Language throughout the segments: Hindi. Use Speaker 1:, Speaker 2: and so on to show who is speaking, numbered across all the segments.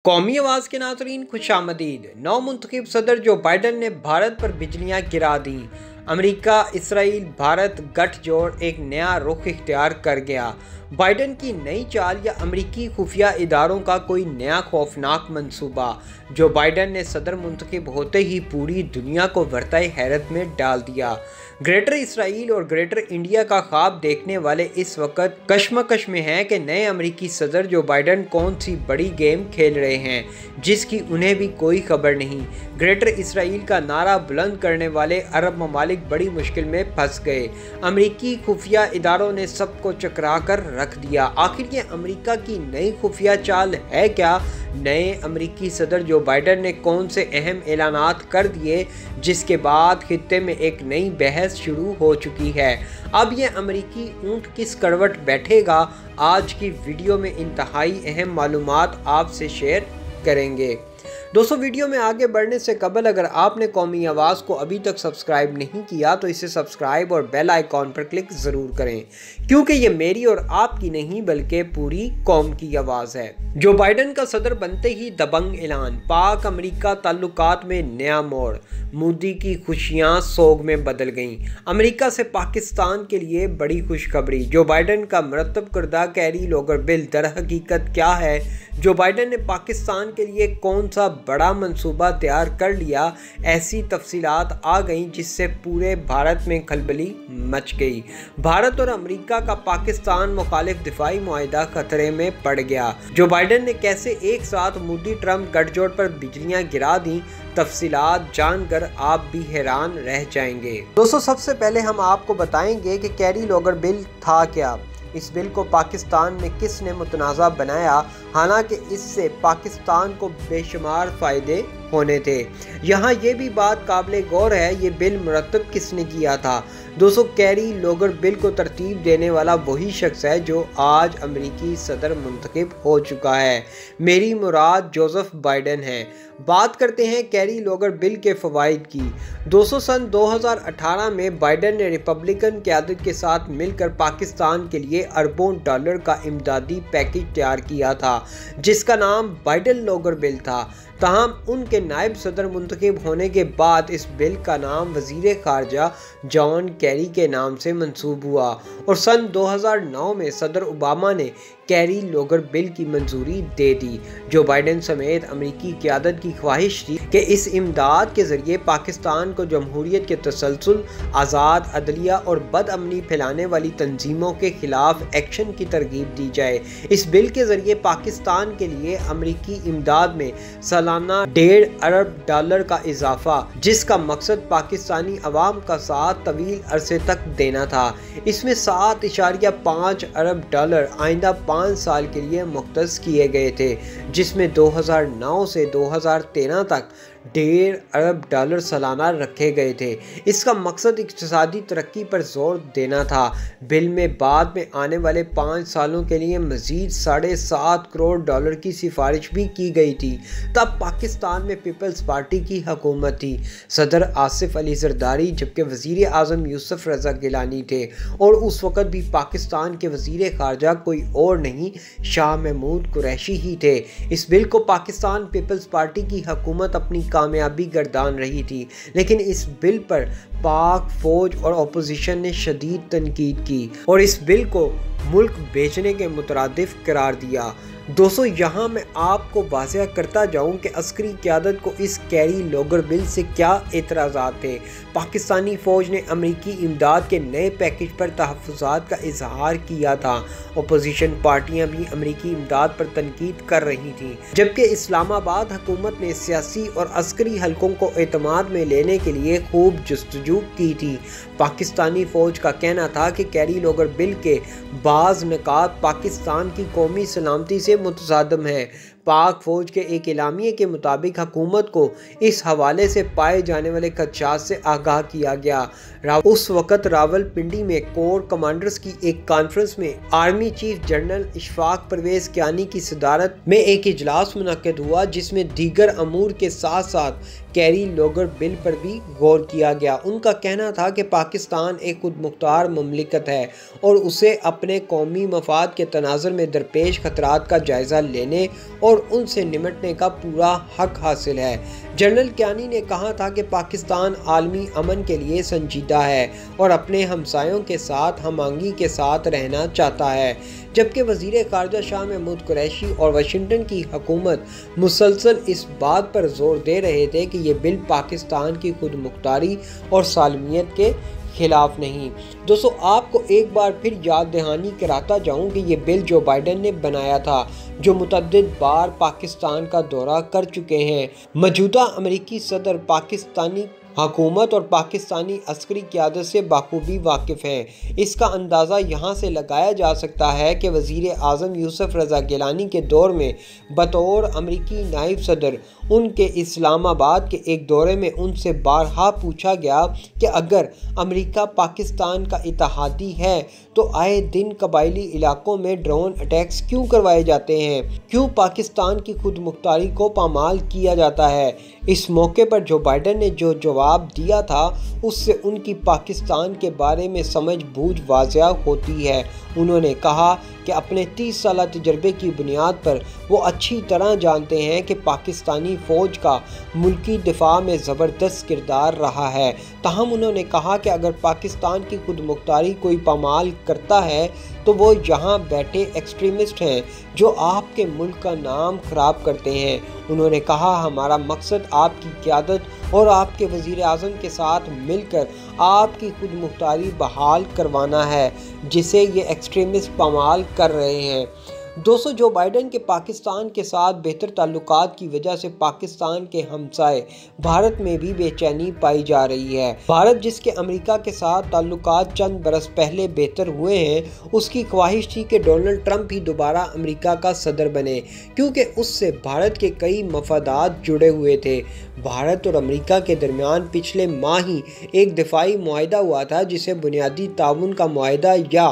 Speaker 1: कौमी आवाज़ के नाज़रीन खुशामदीद। नौ मुंतखब सदर जो बाइडन ने भारत पर बिजलियाँ गिरा दी। अमेरिका, इसराइल, भारत गठजोड़ एक नया रुख इख्तियार कर गया। बाइडन की नई चाल या अमेरिकी खुफिया इदारों का कोई नया खौफनाक मंसूबा। जो बाइडन ने सदर मुंतखब होते ही पूरी दुनिया को वर्ताए हैरत में डाल दिया। ग्रेटर इसराइल और ग्रेटर इंडिया का ख्वाब देखने वाले इस वक्त कश्मकश में हैं कि नए अमेरिकी सदर जो बाइडन कौन सी बड़ी गेम खेल रहे हैं जिसकी उन्हें भी कोई खबर नहीं। ग्रेटर इसराइल का नारा बुलंद करने वाले अरब ममालिक बड़ी मुश्किल में फंस गए। अमेरिकी खुफिया इदारों ने सबको चकरा कर रख दिया। आखिर ये अमेरिका की नई खुफिया चाल है क्या? नए अमेरिकी सदर जो बाइडन ने कौन से अहम ऐलानात कर दिए जिसके बाद खित्ते में एक नई बहस शुरू हो चुकी है। अब ये अमेरिकी ऊंट किस करवट बैठेगा, आज की वीडियो में इंतहाई अहम मालूमात आपसे शेयर करेंगे। दोस्तों, वीडियो में आगे बढ़ने से कबल अगर आपने कौमी आवाज़ को अभी तक सब्सक्राइब नहीं किया तो इसे सब्सक्राइब और बेल आइकॉन पर क्लिक ज़रूर करें, क्योंकि ये मेरी और आपकी नहीं बल्कि पूरी कौम की आवाज़ है। जो बाइडन का सदर बनते ही दबंग ऐलान, पाक अमेरिका ताल्लुकात में नया मोड़, मोदी की खुशियां सोग में बदल गईं। अमेरिका से पाकिस्तान के लिए बड़ी खुशखबरी। जो बाइडन का मरतब करदा कैरी लोगर बिल दर हकीकत क्या है? जो बाइडन ने पाकिस्तान के लिए कौन सा बड़ा मंसूबा तैयार कर लिया? ऐसी तफसीलात आ गईं जिससे पूरे भारत में खलबली मच गई। भारत और अमेरिका का पाकिस्तान मुखालिफ दिफाई मुआहिदा खतरे में पड़ गया। जो बाइडन ने कैसे एक साथ मोदी ट्रंप गठजोड़ पर बिजलियां गिरा दी, तफसीलात जानकर आप भी हैरान रह जाएंगे। दोस्तों, सबसे पहले हम आपको बताएंगे कि कैरी लोगर बिल था क्या। इस बिल को पाकिस्तान में किसने मुतनाज़ा बनाया, हालांकि इससे पाकिस्तान को बेशुमार फ़ायदे होने थे। यहाँ ये भी बात काबिल गौर है, ये बिल मुरतब किसने किया था। दोस्तों, कैरी लोगर बिल को तरतीब देने वाला वही शख्स है जो आज अमेरिकी सदर मुंतखब हो चुका है। मेरी मुराद जोसेफ बाइडन है। बात करते हैं कैरी लोगर बिल के फ़वाइद की। दोस्तों, सन 2018 में बाइडन ने रिपब्लिकन क़यादत के साथ मिलकर पाकिस्तान के लिए अरबों डॉलर का इमदादी पैकेज तैयार किया था जिसका नाम बाइडन लोगर बिल था। तहम उनके नायब सदर मुंतखब होने के बाद इस बिल का नाम वज़ीर ख़ारजा जॉन कैरी के नाम से मंसूब हुआ और सन 2009 में सदर ओबामा ने कैरी लोगर बिल की मंजूरी दे दी। जो बाइडन समेत अमेरिकी क़यादत की ख्वाहिश थी कि इस इमदाद के ज़रिए पाकिस्तान को जमहूरियत के तसलसल, आज़ाद अदलिया और बदअमनी फैलाने वाली तंजीमों के खिलाफ एक्शन की तरगीब दी जाए। इस बिल के ज़रिए पाकिस्तान के लिए अमेरिकी इमदाद में सालाना $1.5 अरब का इजाफा, जिसका मकसद पाकिस्तानी अवाम का साथ तवील अरसे तक देना था। इसमें $7.5 अरब आइंदा 5 साल के लिए मुख्तस किए गए थे, जिसमें 2009 से 2013 तक $1.5 अरब सालाना रखे गए थे। इसका मकसद इक्तिसादी तरक्की पर जोर देना था। बिल में बाद में आने वाले 5 सालों के लिए मजीद $7.5 करोड़ की सिफारिश भी की गई थी। तब पाकिस्तान में पीपल्स पार्टी की हुकूमत थी। सदर आसिफ अली जरदारी जबकि वज़ीर आज़म यूसुफ रज़ा गिलानी थे और उस वक़्त भी पाकिस्तान के वज़ीर ख़ारजा कोई और नहीं, शाह महमूद कुरैशी ही थे। इस बिल को पाकिस्तान पीपल्स पार्टी की हुकूमत अपनी कामयाबी गर्दान रही थी, लेकिन इस बिल पर पाक फौज और अपोजिशन ने शदीद तनकीद की और इस बिल को मुल्क बेचने के मुतरादिफ करार दिया। दोस्तों, यहाँ मैं आपको वाज़ह करता जाऊँ कि अस्करी क़यादत को इस कैरी लोगर बिल से क्या एतराज़ात थे। पाकिस्तानी फ़ौज ने अमेरिकी इमदाद के नए पैकेज पर तहफ़्फ़ुज़ात का इजहार किया था। अपोजिशन पार्टियाँ भी अमेरिकी इमदाद पर तनकीद कर रही थीं, जबकि इस्लामाबाद हुकूमत ने सियासी और अस्करी हलकों को एतमाद में लेने के लिए खूब जस्तजू की थी। पाकिस्तानी फ़ौज का कहना था कि कैरी लोगर बिल के बाज़ निकात पाकिस्तान की कौमी सलामती से मुतसादम है। पाक फौज के एक एलामिये के मुताबिक हुकूमत को इस हवाले से पाए जाने वाले खदशात से आगाह किया गया। उस वक़्त रावलपिंडी में कोर कमांडर्स की एक कॉन्फ्रेंस में army chief general Ishfaq Parvez Kayani की सदारत में एक इजलास मुनक़्क़िद हुआ, जिसमें दीगर अमूर के साथ साथ कैरी लोगर बिल पर भी गौर किया गया। उनका कहना था कि पाकिस्तान एक खुद मुख्तार ममलिकत है और उसे अपने कौमी मफाद के तनाज़ुर में दरपेश खतरात का जायज़ा लेने और और उनसे निपटने का पूरा हक हासिल है। जनरल कियानी ने कहा था कि पाकिस्तान आलमी अमन के लिए संजीदा है और अपने हमसायों के साथ हमआहंगी के साथ रहना चाहता है, जबकि वज़ीर ख़ारिजा शाह महमूद कुरैशी और वाशिंगटन की हुकूमत मुसलसल इस बात पर जोर दे रहे थे कि ये बिल पाकिस्तान की खुद मुख्तारी और सालमियत के खिलाफ नहीं। दोस्तों, आपको एक बार फिर याद दहानी कराता जाऊं कि ये बिल जो बाइडन ने बनाया था, जो मुतअद्दिद बार पाकिस्तान का दौरा कर चुके हैं। मौजूदा अमेरिकी सदर पाकिस्तानी हुकूमत और पाकिस्तानी अस्करी क़यादत से बाखूबी वाकिफ़ हैं। इसका अंदाज़ा यहाँ से लगाया जा सकता है कि वज़ीर आज़म यूसुफ रज़ा गिलानी के दौर में बतौर अमरीकी नायब सदर उनके इस्लामाबाद के एक दौरे में उनसे बारहा पूछा गया कि अगर अमेरिका पाकिस्तान का इत्तेहादी है तो आए दिन कबायली इलाकों में ड्रोन अटैक्स क्यों करवाए जाते हैं, क्यों पाकिस्तान की खुद मुख्तारी को पामाल किया जाता है। इस मौके पर जो बाइडन ने जो जवाब दिया था उससे उनकी पाकिस्तान के बारे में समझ बूझ वाज़िया होती है। उन्होंने कहा कि अपने 30 साल तजर्बे की बुनियाद पर वो अच्छी तरह जानते हैं कि पाकिस्तानी फ़ौज का मुल्की दिफा में ज़बरदस्त किरदार रहा है। ताहम उन्होंने कहा कि अगर पाकिस्तान की खुद मुख्तारी कोई पामाल करता है तो वो यहाँ बैठे एक्सट्रीमिस्ट हैं जो आपके मुल्क का नाम ख़राब करते हैं। उन्होंने कहा, हमारा मकसद आपकी क़यादत और आपके वज़ीर आज़म के साथ मिलकर आपकी खुद मुख्तारी बहाल करवाना है जिसे ये एक्सट्रीमिस्ट पामाल कर रहे हैं। दोस्तों, जो बाइडन के पाकिस्तान के साथ बेहतर ताल्लुकात की वजह से पाकिस्तान के हमसाए भारत में भी बेचैनी पाई जा रही है। भारत जिसके अमेरिका के साथ ताल्लुकात चंद बरस पहले बेहतर हुए हैं, उसकी ख्वाहिश थी कि डोनाल्ड ट्रंप ही दोबारा अमेरिका का सदर बने, क्योंकि उससे भारत के कई मफादात जुड़े हुए थे। भारत और अमेरिका के दरमियान पिछले माह ही एक दिफाई मुआहिदा हुआ था जिसे बुनियादी ताउन का मुआहिदा या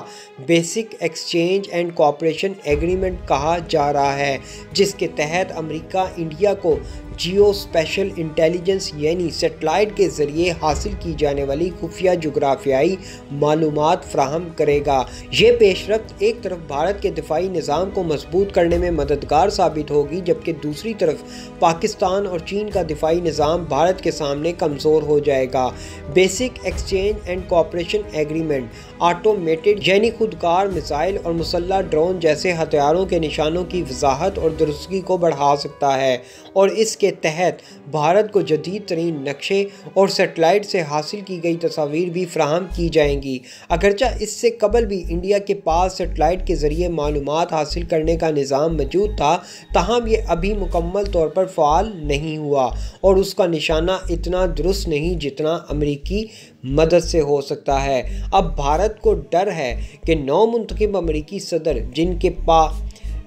Speaker 1: basic exchange and cooperation agreement कहा जा रहा है, जिसके तहत अमेरिका इंडिया को जियो स्पेशल इंटेलिजेंस यानी सेटेलाइट के ज़रिए हासिल की जाने वाली खुफिया जुग्राफियाई मालूमात फ्राहम करेगा। ये पेशरफ्त एक तरफ भारत के दिफाई निज़ाम को मजबूत करने में मददगार साबित होगी, जबकि दूसरी तरफ पाकिस्तान और चीन का दिफाई निज़ाम भारत के सामने कमज़ोर हो जाएगा। Basic exchange and cooperation agreement automated यानी खुदकार मिसाइल और मुसल्लह ड्रोन जैसे हथियारों के निशानों की वजाहत और दुरुस्तगी को बढ़ा सकता है और इसके तहत भारत को जदीद तरीन नक्शे और सेटेलाइट से हासिल की गई तस्वीर भी फ्राहम की जाएंगी। अगरचा इससे कबल भी इंडिया के पास सेटेलाइट के ज़रिए मालूमात हासिल करने का निज़ाम मौजूद था, ताहम ये अभी मुकम्मल तौर पर फ़ाल नहीं हुआ और उसका निशाना इतना दुरुस्त नहीं जितना अमेरिकी मदद से हो सकता है। अब भारत को डर है कि नौमुंतखब अमेरिकी सदर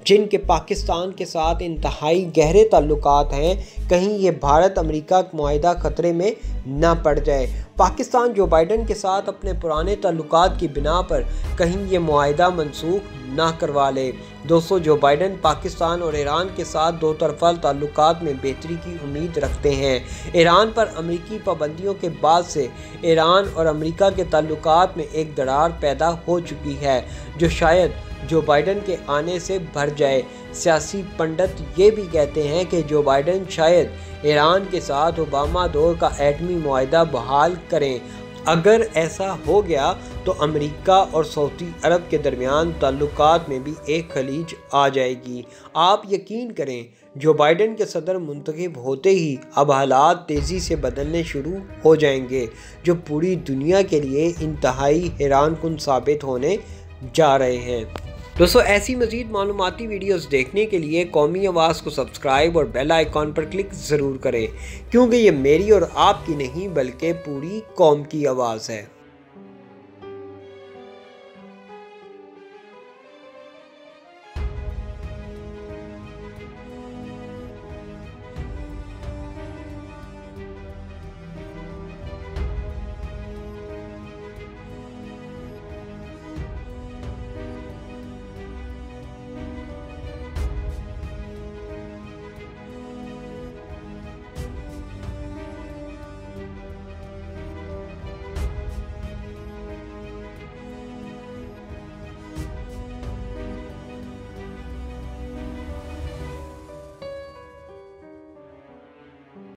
Speaker 1: जिनके पाकिस्तान के साथ इंतहाई गहरे ताल्लुकात हैं, कहीं ये भारत अमेरिका मुआहिदा ख़तरे में ना पड़ जाए। पाकिस्तान जो बाइडन के साथ अपने पुराने ताल्लुकात की बिना पर कहीं ये मुआहिदा मनसूख ना करवा ले। दोस्तों, जो बाइडन पाकिस्तान और ईरान के साथ दो तरफ़ा ताल्लुकात में बेहतरी की उम्मीद रखते हैं। ईरान पर अमेरिकी पाबंदियों के बाद से ईरान और अमेरिका के ताल्लुकात में एक दरार पैदा हो चुकी है जो शायद जो बाइडन के आने से भर जाए। सियासी पंडित ये भी कहते हैं कि जो बाइडन शायद ईरान के साथ ओबामा दौर का एटमी मुआहिदा बहाल करें। अगर ऐसा हो गया तो अमेरिका और सऊदी अरब के दरमियान ताल्लुकात में भी एक खलीज आ जाएगी। आप यकीन करें, जो बाइडन के सदर मुंतखब होते ही अब हालात तेज़ी से बदलने शुरू हो जाएंगे, जो पूरी दुनिया के लिए इंतहाई हैरानकुन साबित होने जा रहे हैं। दोस्तों, ऐसी मज़ीद मालूमाती वीडियोस देखने के लिए कौमी आवाज़ को सब्सक्राइब और बेल आइकॉन पर क्लिक ज़रूर करें, क्योंकि ये मेरी और आपकी नहीं बल्कि पूरी कौम की आवाज़ है।